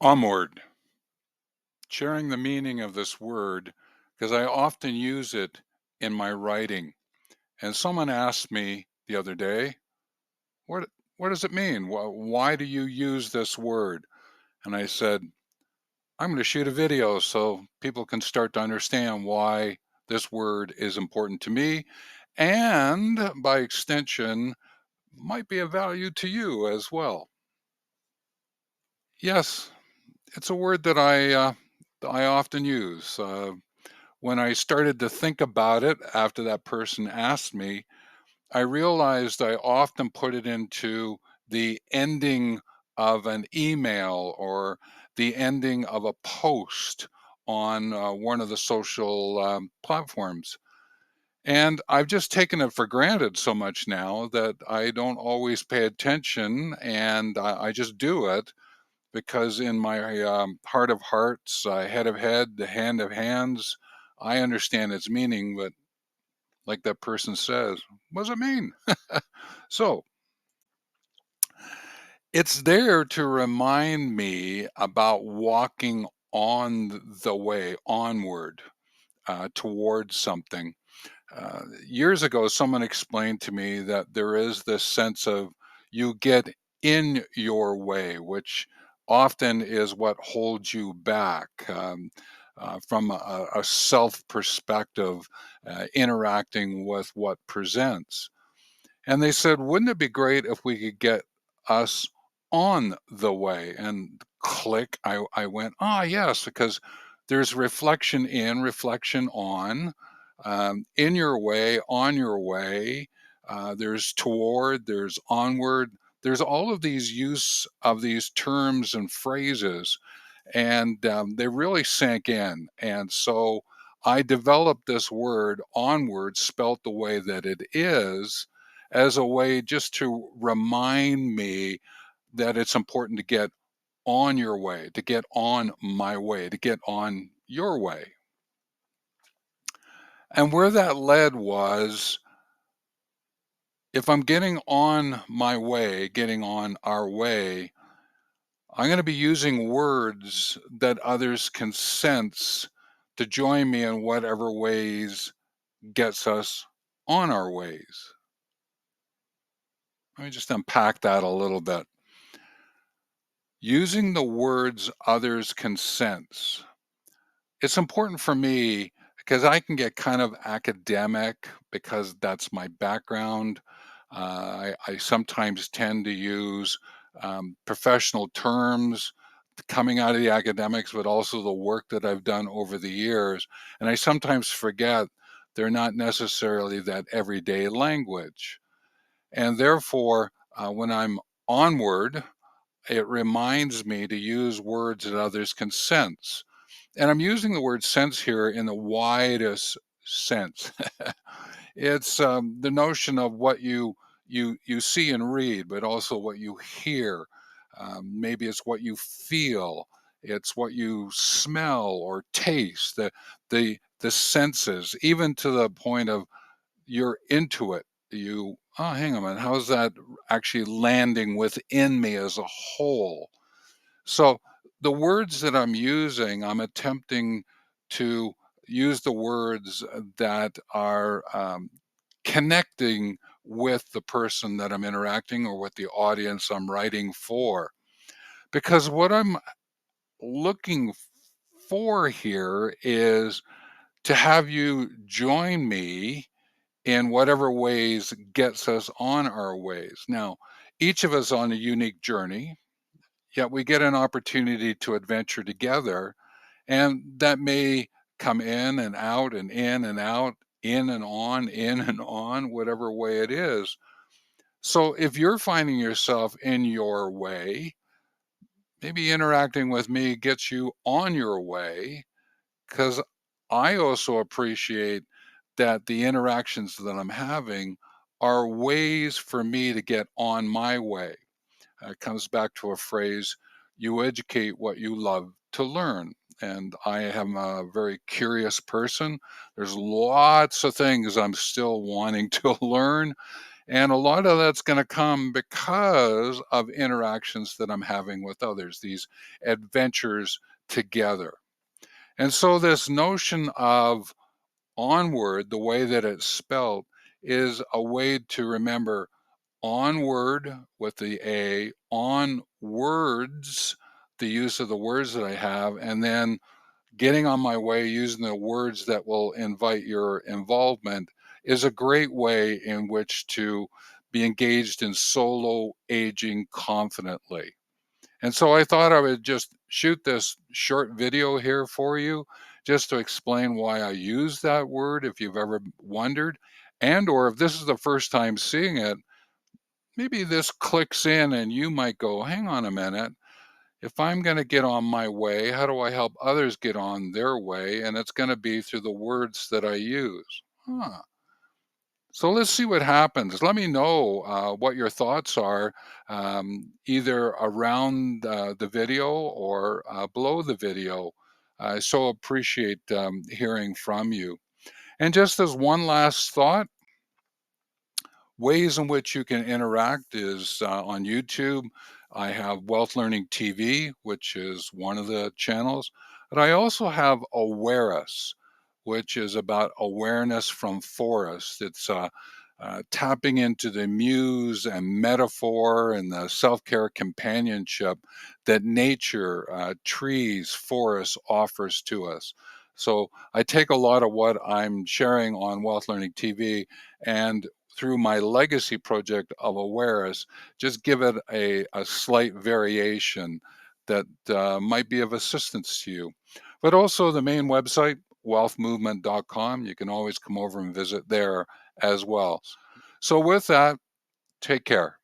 Onward, sharing the meaning of this word because I often use it in my writing. And someone asked me the other day, "What what does it mean? Why do you use this word?" And I said, "I'm going to shoot a video so people can start to understand why this word is important to me and by extension might be of value to you as well." Yes, it's a word that I often use. When I started to think about it after that person asked me, I realized I often put it into the ending of an email or the ending of a post on one of the social platforms. And I've just taken it for granted so much now that I don't always pay attention and I just do it because in my heart of hearts, head of head, the hand of hands, I understand its meaning, but like that person says, what does it mean? So it's there to remind me about walking on the way onward towards something. Years ago, someone explained to me that there is this sense of you get in your way, which often is what holds you back from a self perspective, interacting with what presents. And they said, wouldn't it be great if we could get us on the way? And click, I went, ah, yes, because there's reflection in, reflection on, in your way, on your way. There's toward, there's onward. There's all of these use of these terms and phrases, and they really sank in. And so I developed this word onward, spelt the way that it is, as a way just to remind me that it's important to get on your way, to get on my way, to get on your way. And where that led was if I'm getting on my way, getting on our way, I'm going to be using words that others can sense to join me in whatever ways gets us on our ways. Let me just unpack that a little bit. Using the words others can sense. It's important for me because I can get kind of academic because that's my background. I sometimes tend to use professional terms coming out of the academics, but also the work that I've done over the years. And I sometimes forget they're not necessarily that everyday language. And therefore, when I'm onward, it reminds me to use words that others can sense. And I'm using the word sense here in the widest sense. It's the notion of what you see and read, but also what you hear. Maybe it's what you feel. It's what you smell or taste. The senses, even to the point of you're into it. You hang on a minute. How's that actually landing within me as a whole? So the words that I'm using, I'm attempting to use the words that are connecting with the person that I'm interacting or with the audience I'm writing for. Because what I'm looking for here is to have you join me in whatever ways gets us on our ways. Now, each of us on a unique journey, yet we get an opportunity to adventure together, and that may come in and out and in and out, in and on, whatever way it is. So if you're finding yourself in your way, maybe interacting with me gets you on your way, because I also appreciate that the interactions that I'm having are ways for me to get on my way. It comes back to a phrase, you educate what you love to learn. And I am a very curious person. There's lots of things I'm still wanting to learn. And a lot of that's going to come because of interactions that I'm having with others, these adventures together. And so, this notion of onward, the way that it's spelled, is a way to remember onward with the A, on words, the use of the words that I have, and then getting on my way using the words that will invite your involvement is a great way in which to be engaged in solo aging confidently. And so I thought I would just shoot this short video here for you just to explain why I use that word if you've ever wondered, and or if this is the first time seeing it, maybe this clicks in and you might go, hang on a minute. If I'm going to get on my way, how do I help others get on their way? And it's going to be through the words that I use. Huh. So let's see what happens. Let me know what your thoughts are, either around the video or below the video. I so appreciate hearing from you. And just as one last thought, ways in which you can interact is on YouTube. I have Wealth Learning TV, which is one of the channels. But I also have Awareness, which is about awareness from forest. It's tapping into the muse and metaphor and the self care companionship that nature, trees, forests offers to us. So I take a lot of what I'm sharing on Wealth Learning TV and through my legacy project of Awareness, just give it a slight variation that might be of assistance to you. But also the main website, wealthmovement.com, you can always come over and visit there as well. So with that, take care.